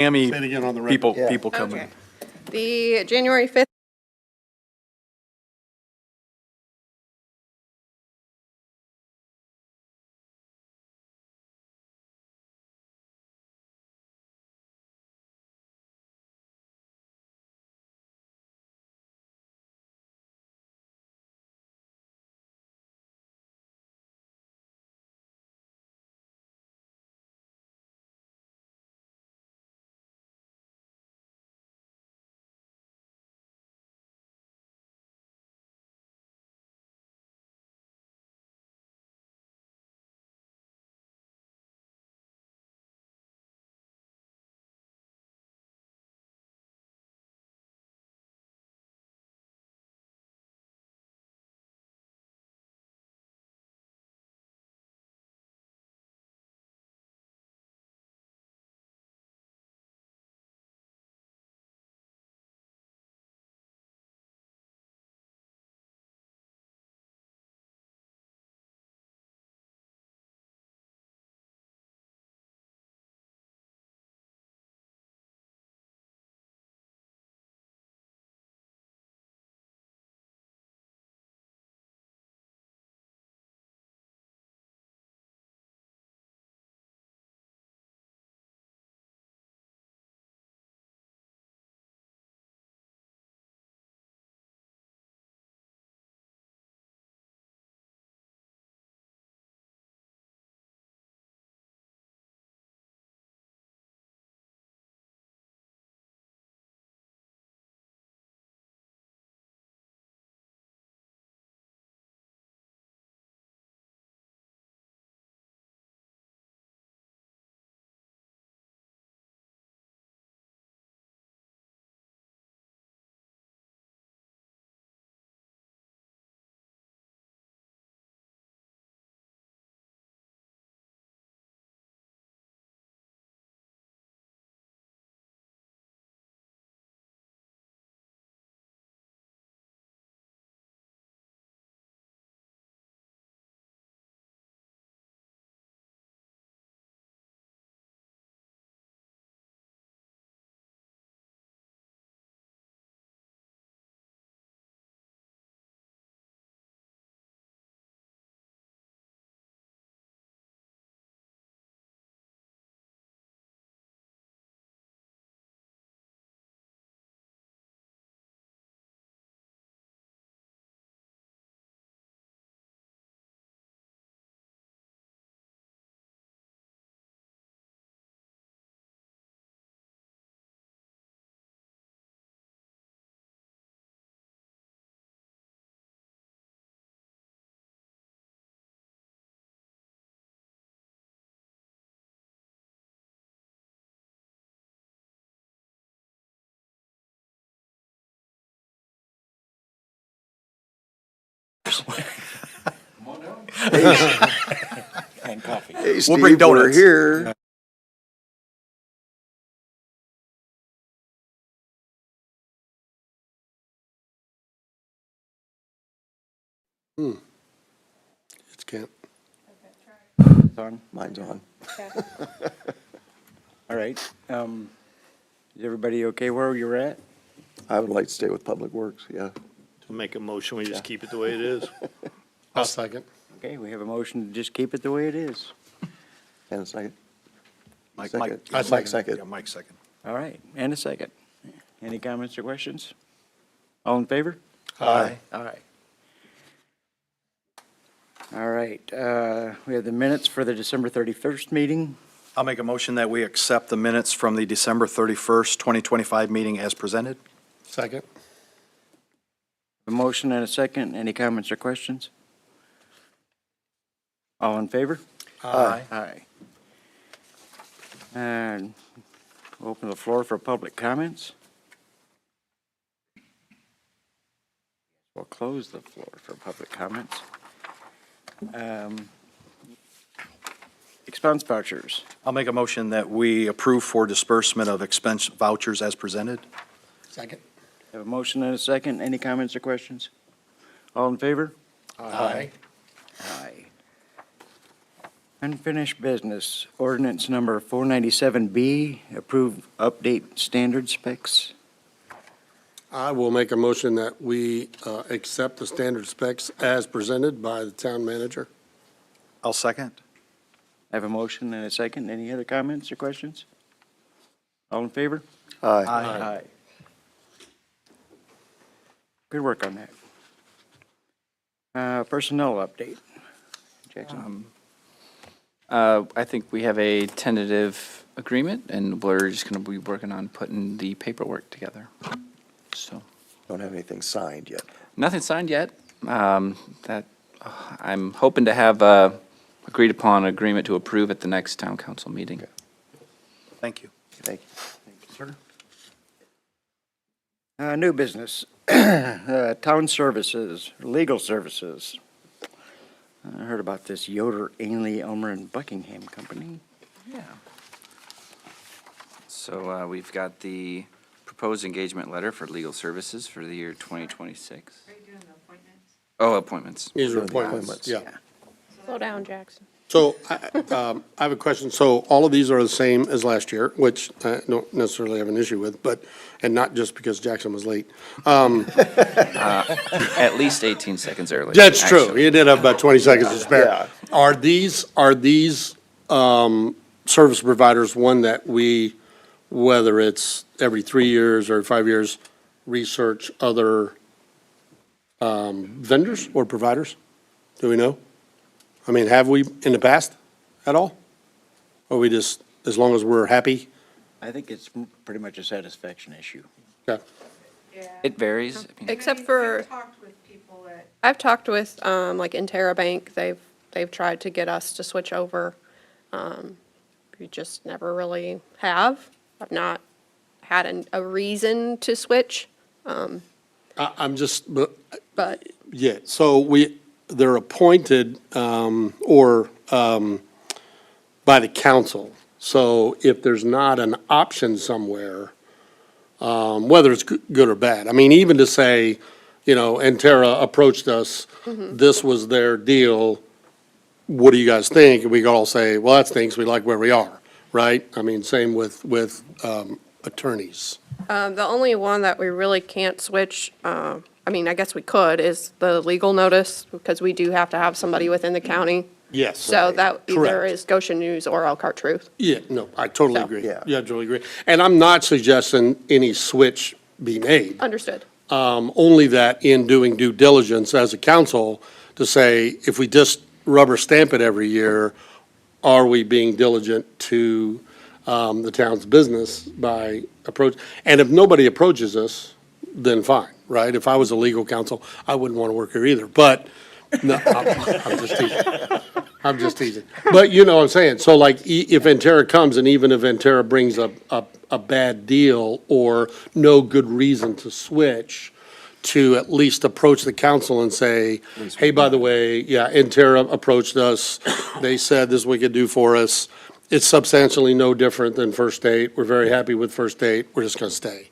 Miami Say it again on the record. people coming. Okay. The January 5th And coffee. Hey, We'll bring Steve, we're donuts. here. It's Kent. On? Mine's on. All right. Is everybody okay where you're at? I would like to stay with Public Works, yeah. To make a motion, we just keep it the way it is. I'll second. Okay, we have a motion to just keep it the way it is. And a second. Mike, Second. Mike. Mike second. Yeah, Mike second. All right, and a second. Any comments or questions? All in favor? Aye. All right. All right, we have the minutes for the December 31st meeting. I'll make a motion that we accept the minutes from the December 31st, 2025 meeting as presented. Second. A motion and a second. Any comments or questions? All in favor? Aye. Aye. And we'll open the floor for public comments. We'll close the floor for public comments. Expense vouchers. I'll make a motion that we approve for disbursement of expense vouchers as presented. Second. Have a motion and a second. Any comments or questions? All in favor? Aye. Aye. Unfinished business, ordinance number 497B, approve update standard specs. I will make a motion that we accept the standard specs as presented by the town manager. I'll second. I have a motion and a second. Any other comments or questions? All in favor? Aye. Good work on that. Personnel update. Jackson? I think we have a tentative agreement, and we're just going to be working on putting the paperwork together. So, Don't have anything signed yet. nothing signed yet. I'm hoping to have agreed upon agreement to approve at the next town council meeting. Thank you. Thank you. Thank you, sir. New business, town services, legal services. I heard about this Yoder, Ainley, Elmer, and Buckingham Company. Yeah. So we've got the proposed engagement letter for legal services for the year 2026. Are you doing the appointments? Oh, appointments. These are Doing the appointments, appointments. yeah. Slow down, Jackson. So I have a question. So all of these are the same as last year, which I don't necessarily have an issue with, but, and not just because Jackson was late. At least 18 seconds early. That's true. actually. You did have about 20 seconds to spare. Yeah. Are these service providers one that we, whether it's every 3 years or 5 years, research other vendors or providers? Do we know? I mean, have we in the past at all? Or we just, as long as we're happy? I think it's pretty much a satisfaction issue. Okay. It varies. I mean, Except for, I've talked with, like Intera Bank, they've tried to get us to switch over. We just never really have. I've not had a reason to switch, I'm just, but yeah, so they're appointed by the council. So if there's not an option somewhere, whether it's good or bad, I mean, even to say, Entera approached us, this was their deal, what do you guys think? And we could all say, well, that stinks, we like where we are, right? I mean, same with attorneys. the only one that we really can't switch, I mean, I guess we could, is the legal notice, because we do have to have somebody within the county. Yes. So that either Correct. is Goshen News or Elkhart Truth. Yeah, no, I totally So- agree. Yeah. Yeah, I totally agree. And I'm not suggesting any switch be made. Understood. Only that in doing due diligence as a council to say, if we just rubber stamp it every year, are we being diligent to the town's business by approach? And if nobody approaches us, then fine, right? If I was a legal counsel, I wouldn't want to work here either, but, no, I'm just teasing. I'm just teasing. But you know what I'm saying? So like, if Entera comes, and even if Entera brings a bad deal or no good reason to switch, to at least approach the council and say, hey, by the way, yeah, Entera approached us. They said this we could do for us. It's substantially no different than First Date. We're very happy with First Date. We're just going to stay.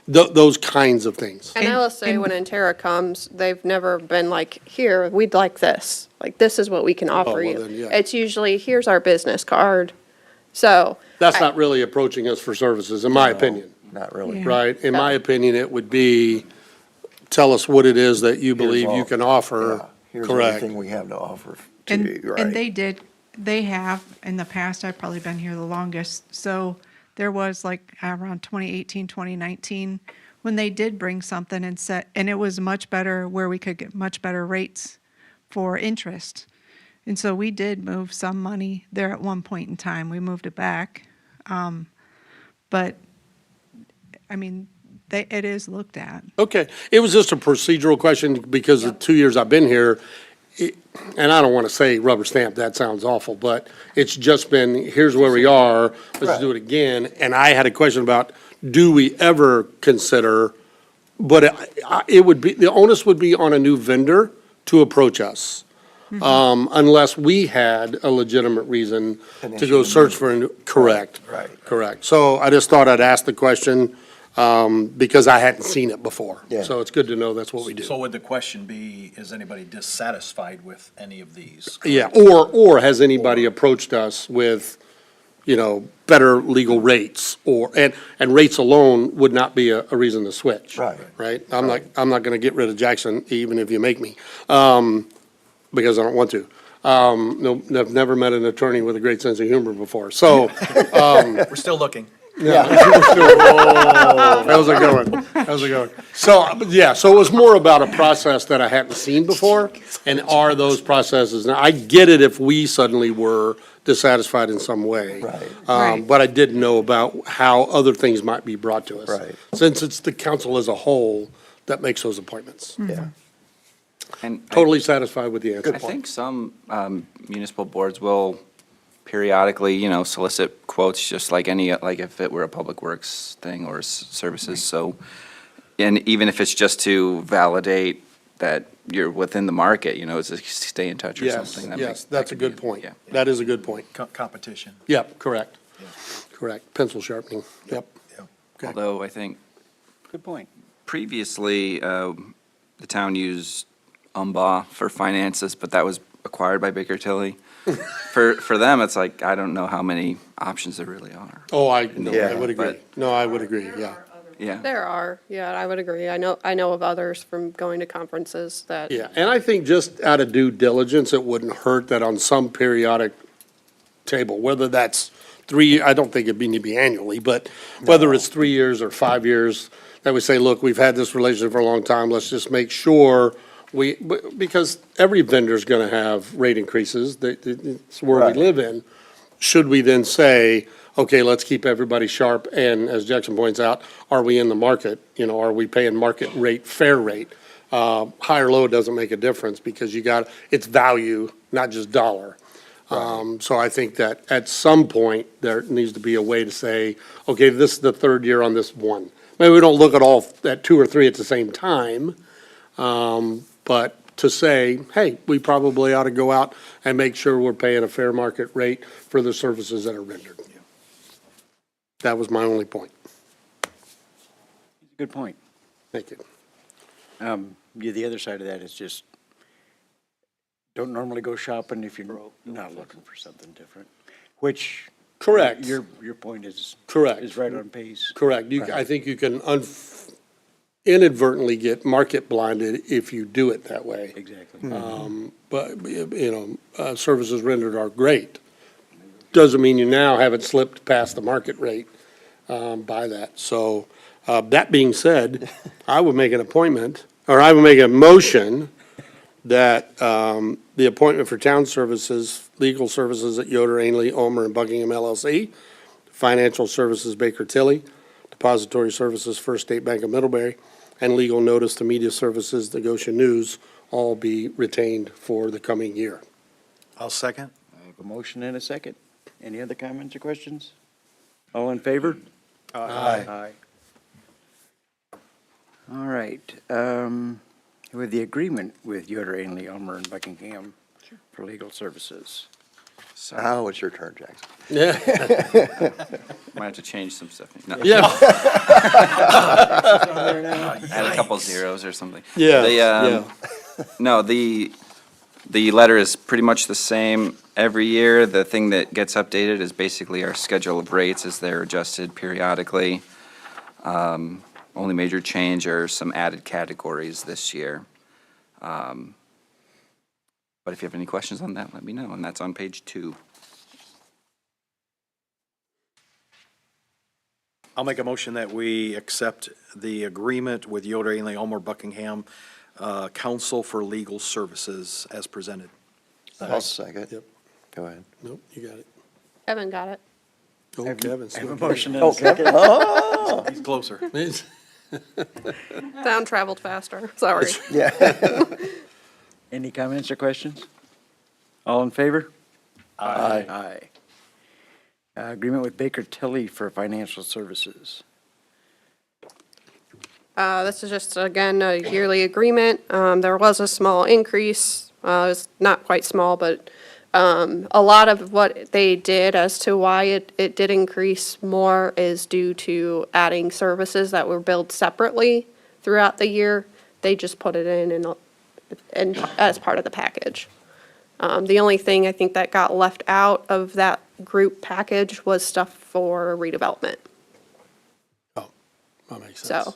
Those kinds of things. And I will say, when Intera comes, they've never been like, here, we'd like this. Like, this is what we can offer well you. then, yeah. It's usually, here's our business card. So. That's not really approaching us for services, in my opinion, Not really. right? In my opinion, it would be, tell us what it is that you believe you all- can offer. Yeah, here's Correct. everything we have to offer to And, you, right? and they have, in the past, I've probably been here the longest, so there was like around 2018, 2019, when they did bring something and and it was much better, where we could get much better rates for interest. And so we did move some money there at one point in time, we moved it back. But, I mean, it is looked at. Okay, it was just a procedural question because the 2 years I've been here, and I don't want to say rubber stamp, that sounds awful, but it's just been, here's where we are, let's do it again. And I had a question about, do we ever consider, but it would be, the onus would be on a new vendor to approach us. Unless we had a legitimate reason to go search for a new, correct. Right. Correct. So I just thought I'd ask the question. because I hadn't seen it before. Yeah. So it's good to know that's what we do. So would the question be, is anybody dissatisfied with any of these? Yeah, or has anybody approached us with, better legal rates and rates alone would not be a reason to switch. Right. Right? I'm not gonna get rid of Jackson even if you make me, because I don't want to. No, I've never met an attorney with a great sense of humor before, so. We're still looking. How's it going? How's it going? So, yeah, so it was more about a process that I hadn't seen before, and are those processes, now, I get it if we suddenly were dissatisfied in some way. Right. Right. But I didn't know about how other things might be brought to us. Right. Since it's the council as a whole that makes those appointments. Yeah. And Totally satisfied with the answer. I think some municipal boards will periodically, solicit quotes, just like like if it were a public works thing or services, so, and even if it's just to validate that you're within the market, it's a stay in touch or Yes, something. That yes, makes- that that's a could be good point. Yeah. That is a good point. Competition. Yep, correct. Correct. Pencil sharpening, yep. Okay. Although I think Good point. previously, the town used UMBA for finances, but that was acquired by Baker Tilly. For them, it's like, I don't know how many options there really are. Oh, I would agree. but- No, I would agree, yeah. Yeah. There are, yeah, I would agree. I know of others from going to conferences that. Yeah, and I think just out of due diligence, it wouldn't hurt that on some periodic table, whether that's I don't think it'd need to be annually, but whether it's 3 years or 5 years, that we say, look, we've had this relationship for a long time, let's just make sure because every vendor's gonna have rate increases, it's where we Right. live in. Should we then say, okay, let's keep everybody sharp, and as Jackson points out, are we in the market? Are we paying market rate, fair rate? High or low doesn't make a difference, because it's value, not just dollar. So I think that at some point, there needs to be a way to say, okay, this is the third year on this one. Maybe we don't look at 2 or 3 at the same time, but to say, hey, we probably ought to go out and make sure we're paying a fair market rate for the services that are rendered. That was my only point. Good point. Thank you. The other side of that is just, don't normally go shopping if you're not looking for something different, which. Correct. Your point is. Correct. Is right on pace. Correct. I think you can inadvertently get market blinded if you do it that way. Exactly. But, services rendered are great. Doesn't mean you now haven't slipped past the market rate by that. So, that being said, I would make an appointment, or I would make a motion that the appointment for town services, legal services at Yoder, Ainley, Ulmer, and Buckingham LLC, financial services Baker Tilly, depository services First State Bank of Middlebury, and legal notice to media services, the Goshen News, all be retained for the coming year. I'll second. I have a motion and a second. Any other comments or questions? All in favor? Aye. All right. With the agreement with Yoder, Ainley, Ulmer, and Buckingham for legal services. Now it's your turn, Jackson. Yeah. Might have to change some stuff. No, Yeah. add a couple zeros or something. Yeah, The, No, the letter is pretty much the same every year. The thing that gets updated is basically our schedule of rates as they're adjusted periodically. Only major change are some added categories this year. But if you have any questions on that, let me know, and that's on page 2. I'll make a motion that we accept the agreement with Yoder, Ainley, Ulmer, Buckingham, Council for Legal Services as presented. I'll second. Yep. Go ahead. Nope, you got it. Kevin got it. Oh, Kevin. I have a motion and a second. He's closer. Sound traveled faster, sorry. Yeah. Any comments or questions? All in favor? Aye. Aye. Agreement with Baker Tilly for financial services. This is just, again, a yearly agreement. There was a small increase. It's not quite small, but A lot of what they did as to why it did increase more is due to adding services that were billed separately throughout the year. They just put it in as part of the package. The only thing I think that got left out of that group package was stuff for redevelopment, Oh, that makes sense. so,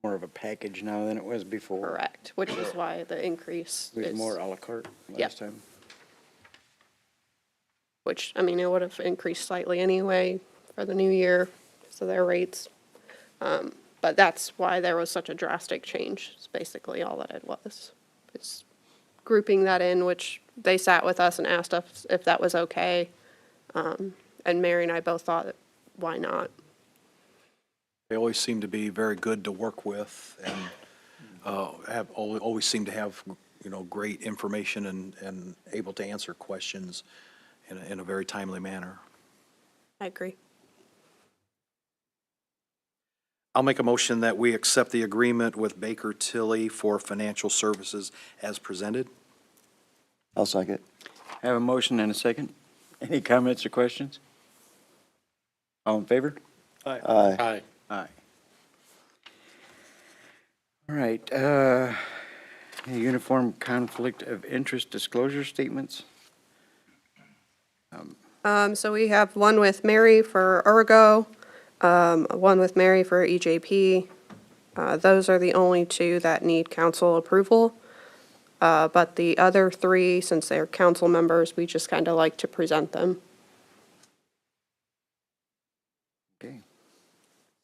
More of a package now than it was before. correct, which is why the increase It was is, more à la carte Yep. last time. which, I mean, it would have increased slightly anyway for the new year, so their rates. But that's why there was such a drastic change, is basically all that it was. It's grouping that in, which they sat with us and asked us if that was okay. And Mary and I both thought, why not? They always seem to be very good to work with and always seem to have, great information and able to answer questions in a very timely manner. I agree. I'll make a motion that we accept the agreement with Baker Tilly for financial services as presented. I'll second. I have a motion and a second. Any comments or questions? All in favor? Aye. Aye. Aye. All right, uniform conflict of interest disclosure statements. So we have one with Mary for Ergo, one with Mary for EJP. Those are the only two that need council approval. But the other three, since they're council members, we just kind of like to present them. Okay,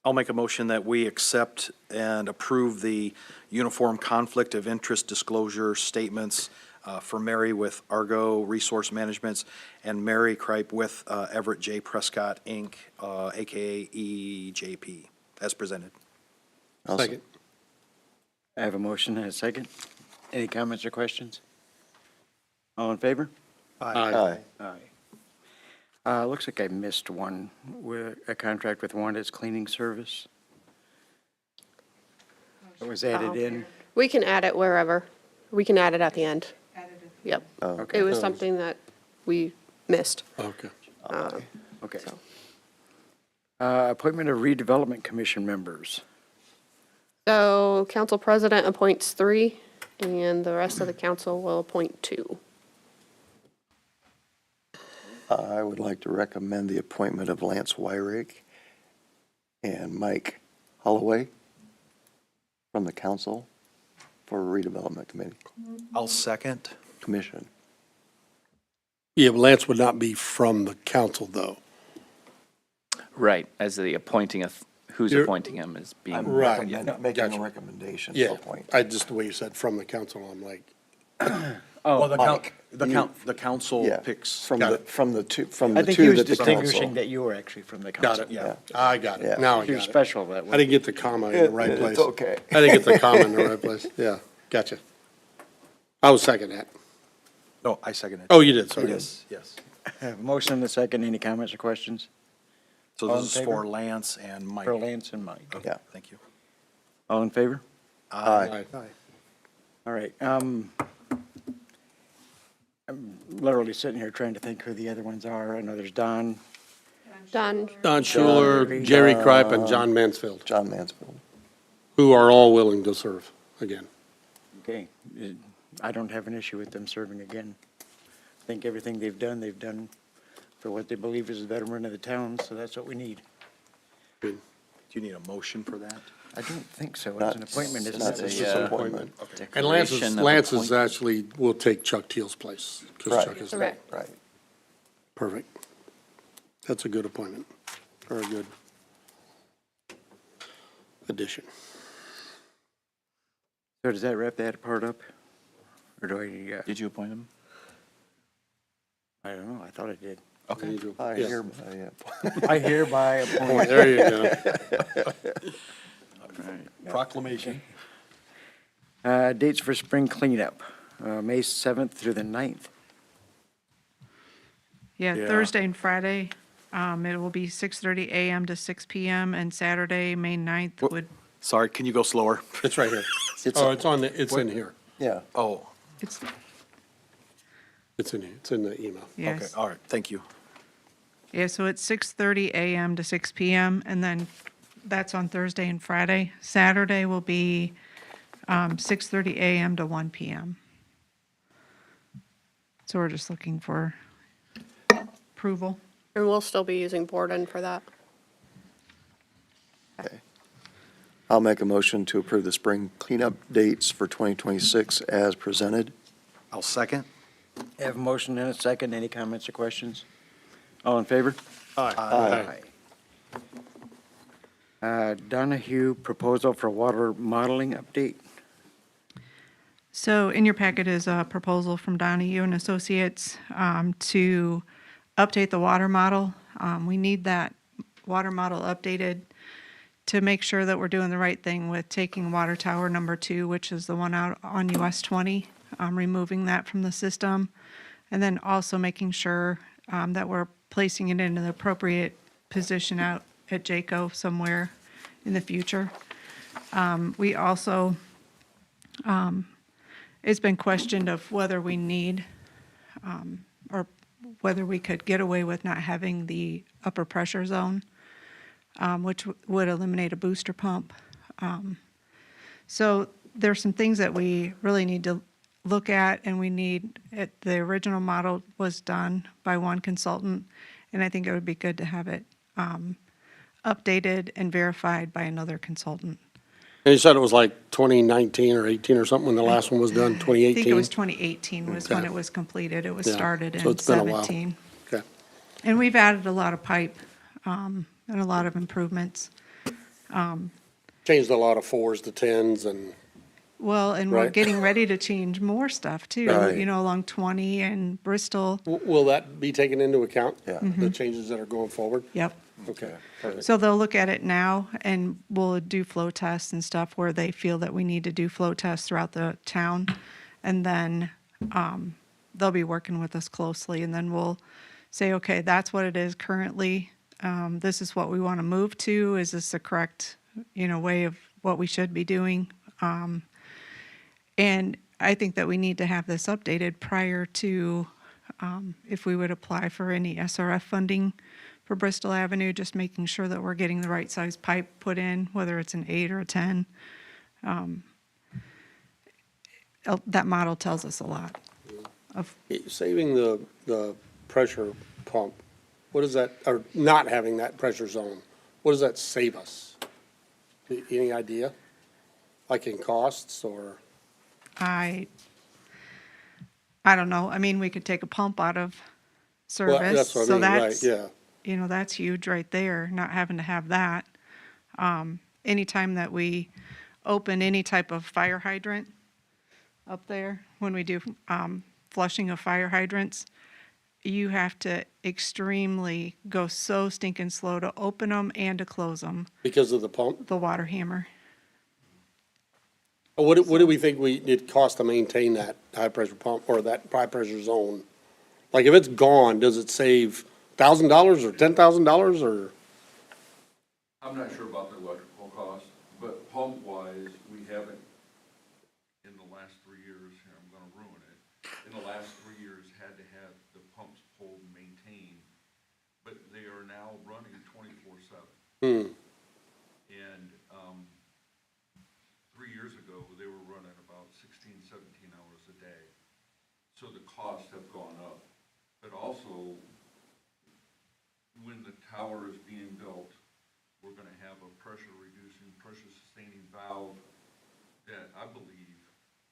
I'll make a motion that we accept and approve the uniform conflict of interest disclosure statements for Mary with Argo Resource Managements and Mary Kripe with Everett J. Prescott, Inc., AKA EJP, as presented. I'll Second. I have a motion and a second. Any comments or questions? All in favor? Aye. Aye. Looks like I missed one, with a contract with Wanda's cleaning service. It was added in. We can add it wherever. We can add it at the end. Yep. Okay. It was something that we missed. Okay. Okay. So. Appointment of redevelopment commission members. So council president appoints 3, and the rest of the council will appoint 2. I would like to recommend the appointment of Lance Wyrick and Mike Holloway from the council for redevelopment committee, I'll second. commission. Yeah, but Lance would not be from the council, though. Right, as the appointing of, who's You're- appointing him is being. Right. Making a Gotcha. recommendation to Yeah, appoint. just the way you said from the council, I'm like, Well, Mike, the council Yeah, picks. from Got the, it. from the two, from I the think he two was that the distinguishing council. that you were actually from the got council. it. Yeah. I got Yeah. it. Now I You're got it. special that I way. didn't get the comma in the right place. It's okay. I didn't get the comma in the right place. Yeah, gotcha. I was second that. No, I second it. Oh, you did, sorry. Yes, yes. I have a motion and a second. Any comments or questions? So All in this is for favor? Lance and Mike. For Lance and Mike. Okay, Yeah. thank you. All in favor? Aye. All right, I'm literally sitting here trying to think who the other ones are. I know there's Don. Done. Don Schuler, Jerry Kripe, and John Mansfield, John Mansfield. who are all willing to serve again. Okay, I don't have an issue with them serving again. I think everything they've done for what they believe is the betterment of the town, so that's what we need. Do you need a motion for that? I don't think so. It's Not- an appointment, isn't not it? just Yeah. appointment. And Lance Declaration of is appointment. actually, will take Chuck Teal's place, because Right. Chuck is Correct. Right. perfect. That's a good appointment, or a good addition. So does that wrap that part up? Or do I, Did you appoint him? I don't know, I thought I did. Okay. I Yes. hereby, I hereby appoint. There you go. Proclamation. Dates for spring cleanup, May 7th through the 9th. Yeah, Yeah. Thursday and Friday, it will be 6:30 a.m. to 6 p.m. and Saturday, May 9th would, Sorry, can you go slower? It's right here. It's- Oh, it's on, it's in here. yeah. Oh, it's, It's in the email. Okay, Yes. all right, thank you. Yeah, so it's 6:30 a.m. to 6 p.m., and then that's on Thursday and Friday. Saturday will be 6:30 a.m. to 1 p.m. So we're just looking for approval. And we'll still be using Borden for that. Okay. I'll make a motion to approve the spring cleanup dates for 2026 as presented. I'll second. Have a motion and a second. Any comments or questions? All in favor? Aye. Donahue proposal for water modeling update. So in your packet is a proposal from Donahue and Associates to update the water model. We need that water model updated to make sure that we're doing the right thing with taking water tower number 2, which is the one out on US 20, removing that from the system, and then also making sure that we're placing it in an appropriate position out at JACO somewhere in the future. We also, it's been questioned of whether we need, or whether we could get away with not having the upper pressure zone, which would eliminate a booster pump. So there's some things that we really need to look at, and we need, the original model was done by one consultant, and I think it would be good to have it updated and verified by another consultant. And you said it was like 2019 or 18 or something when the last one was done, 2018? I think it was 2018 was when Okay. it was completed. It was Yeah, started so in it's been a while. 17. Okay. And we've added a lot of pipe and a lot of improvements. Changed a lot of 4s to 10s and, Well, and we're Right. getting ready to change more stuff too, Right. you know, along 20 and Bristol. will that be taken into account? Yeah. The changes that are going forward? Yep. Okay, perfect. So they'll look at it now and we'll do flow tests and stuff where they feel that we need to do flow tests throughout the town. And then they'll be working with us closely, and then we'll say, okay, that's what it is currently. This is what we want to move to. Is this the correct, you know, way of what we should be doing? And I think that we need to have this updated prior to, if we would apply for any SRF funding for Bristol Avenue, just making sure that we're getting the right size pipe put in, whether it's an 8 or a 10. That model tells us a lot of, Saving the pressure pump, what is that, or not having that pressure zone, what does that save us? Any idea? Like in costs or? I don't know. I mean, we could take a pump out of Well, service. that's what I So mean, right, that's, yeah. you know, that's huge right there, not having to have that. Anytime that we open any type of fire hydrant up there, when we do flushing of fire hydrants, you have to extremely go so stinking slow to open them and to close them, Because of the pump? the water hammer. What do we think it costs to maintain that high pressure pump or that high pressure zone? Like if it's gone, does it save $1,000 or $10,000 or? I'm not sure about the electrical cost, but pump-wise, we haven't, in the last 3 years, here, I'm gonna ruin it, in the last 3 years, had to have the pumps pulled and maintained, but they are now running 24/7. And, 3 years ago, they were running about 16, 17 hours a day. So the costs have gone up. But also, when the tower is being built, we're gonna have a pressure-reducing, pressure-sustaining valve that I believe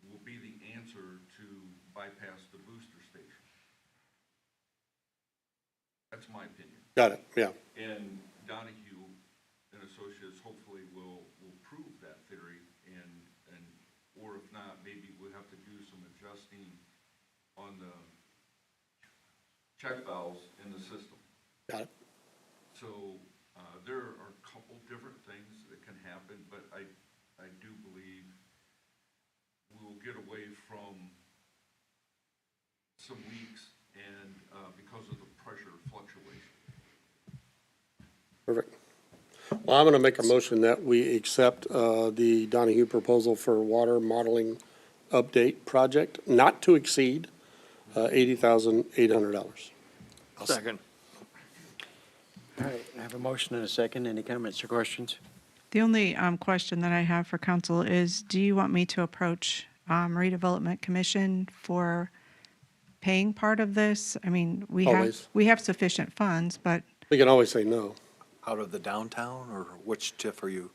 will be the answer to bypass the booster station. That's my opinion. Got it, yeah. And Donahue and Associates hopefully will prove that theory and, or if not, maybe we'll have to do some adjusting on the check valves in the system. Got it. So, there are a couple different things that can happen, but I do believe we'll get away from some leaks and, because of the pressure fluctuation. Perfect. Well, I'm going to make a motion that we accept the Donahue proposal for water modeling update project, not to exceed $80,800. Second. All right, I have a motion and a second. Any comments or questions? The only question that I have for council is, do you want me to approach redevelopment commission for paying part of this? I mean, Always. we have sufficient funds, but We can always say no. Out of the downtown, or which TIF are you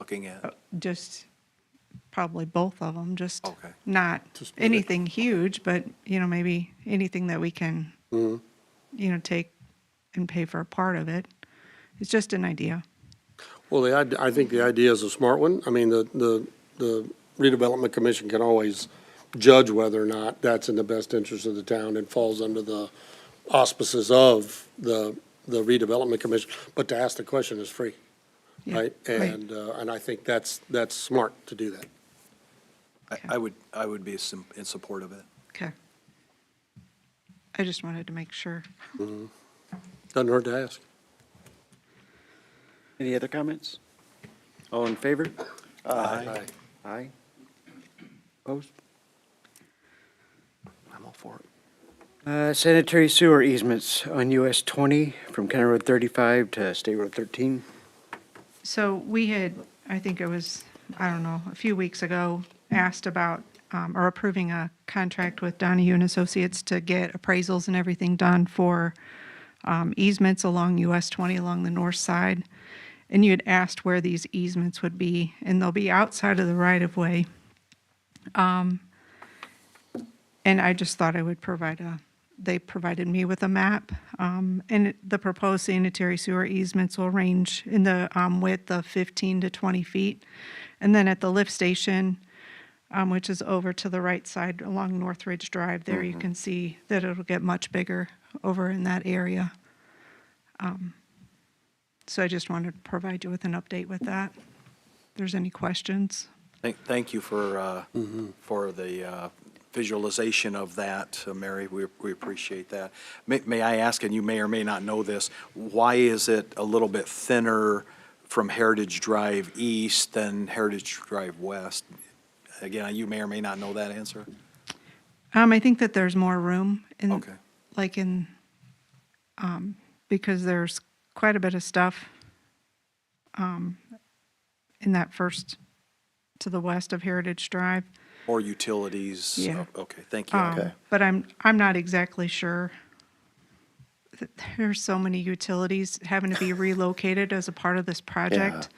looking at? just probably both of them, just Okay. not Just split it. anything huge, but, maybe anything that we can, take and pay for a part of it. It's just an idea. Well, I think the idea is a smart one. I mean, the redevelopment commission can always judge whether or not that's in the best interest of the town and falls under the auspices of the redevelopment commission. But to ask the question is free, Yeah, right? And I think that's smart to do that. I would be in support of it. Okay. I just wanted to make sure. Doesn't hurt to ask. Any other comments? All in favor? Aye. Aye. Opposed? I'm all for it. Sanitary sewer easements on US 20 from County Road 35 to State Road 13. So we had, I think it was, I don't know, a few weeks ago, asked about, or approving a contract with Donahue and Associates to get appraisals and everything done for easements along US 20 along the north side. And you had asked where these easements would be, and they'll be outside of the right-of-way. And I just thought I would they provided me with a map. The proposed sanitary sewer easements will range in the width of 15 to 20 feet. And then at the lift station, which is over to the right side along North Ridge Drive, there you can see that it'll get much bigger over in that area. So I just wanted to provide you with an update with that. If there's any questions. Thank you for the visualization of that, Mary. We appreciate that. May I ask, and you may or may not know this, why is it a little bit thinner from Heritage Drive East than Heritage Drive West? Again, you may or may not know that answer. I think that there's more room in, Okay. like because there's quite a bit of stuff in that first to the west of Heritage Drive. Or utilities? Yeah. Okay, thank you. Okay. But I'm not exactly sure. There's so many utilities having to be relocated as a part of this project.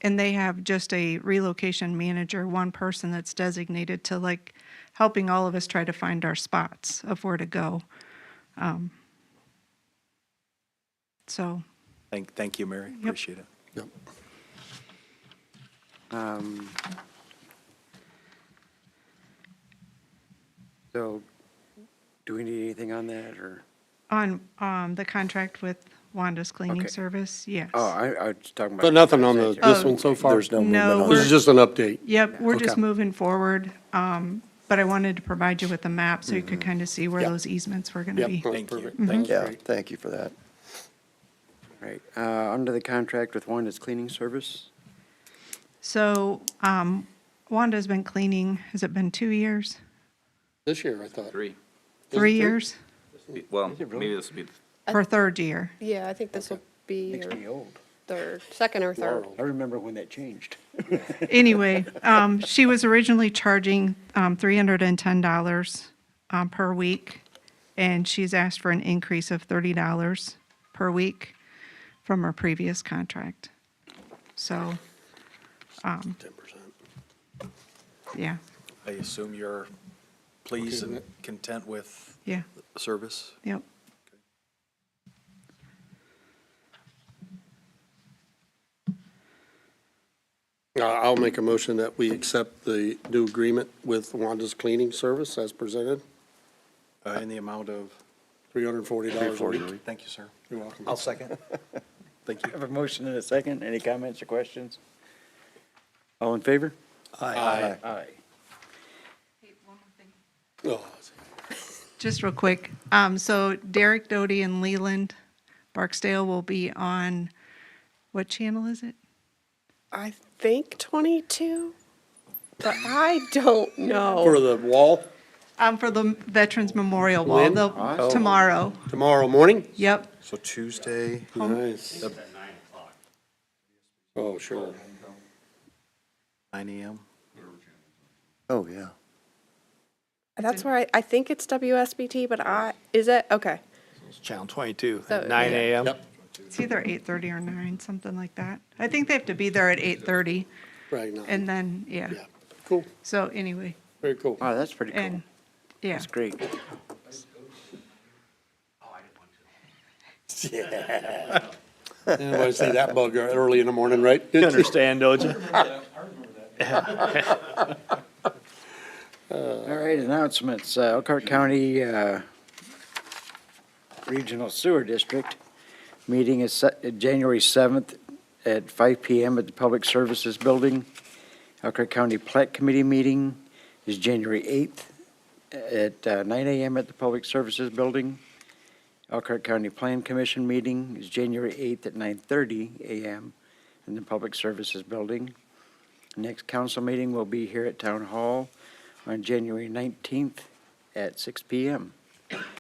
And they have just a relocation manager, one person that's designated to like helping all of us try to find our spots of where to go. So, Thank you, Mary. Appreciate it. Yep. So, do we need anything on that, or? on the contract with Wanda's Cleaning Okay. Service, yes. Oh, I was talking about. But nothing on this one so far? There's no movement No, on This it. is just an update. Yep, we're just Okay. moving forward, but I wanted to provide you with a map so you could kind of see where Yep. those easements were gonna Yep. be. Thank you. Perfect. Thank you. Yeah, thank you for that. Right, under the contract with Wanda's Cleaning Service, So, Wanda's been cleaning, has it been 2 years? This year, I thought. 3. 3 years? Well, it really? maybe this will be, Or third year? Yeah, I think this will be makes your me old. second or third. I remember when that changed. Anyway, she was originally charging $310 per week, and she's asked for an increase of $30 per week from her previous contract. So, 10%. yeah, I assume you're pleased Okay with and content with yeah, the service? yep. I'll make a motion that we accept the new agreement with Wanda's Cleaning Service as presented, In the amount of? $340 a week. Thank you, sir. You're welcome. I'll second. Thank I you. have a motion and a second. Any comments or questions? All in favor? Aye. Aye. Oh, Just real quick, so Derek Doty and Leland Barksdale will be on, what channel is it? I think 22, but I don't know. For the wall? For the Veterans Memorial Wall, When? tomorrow. Tomorrow morning? Yep. So Tuesday, Nice. Oh, sure. 9 AM. Oh, yeah. That's where I think it's WSBT, but is it? Okay. It's Channel 22, So, at 9 yeah. AM. Yep, It's either 8:30 or 9, something like that. I think they have to be there at 8:30 right now. and then, yeah. Yeah, cool, So anyway, very cool. Wow, that's pretty cool. and, yeah. That's great. Anybody see that bug early in the morning, right? You understand, don't you? All right, announcements. Elkhart County Regional Sewer District meeting is set January 7th at 5 PM at the Public Services Building. Elkhart County Plat Committee meeting is January 8th at 9 AM at the Public Services Building. Elkhart County Plan Commission meeting is January 8th at 9:30 AM in the Public Services Building. Next council meeting will be here at Town Hall on January 19th at 6 PM.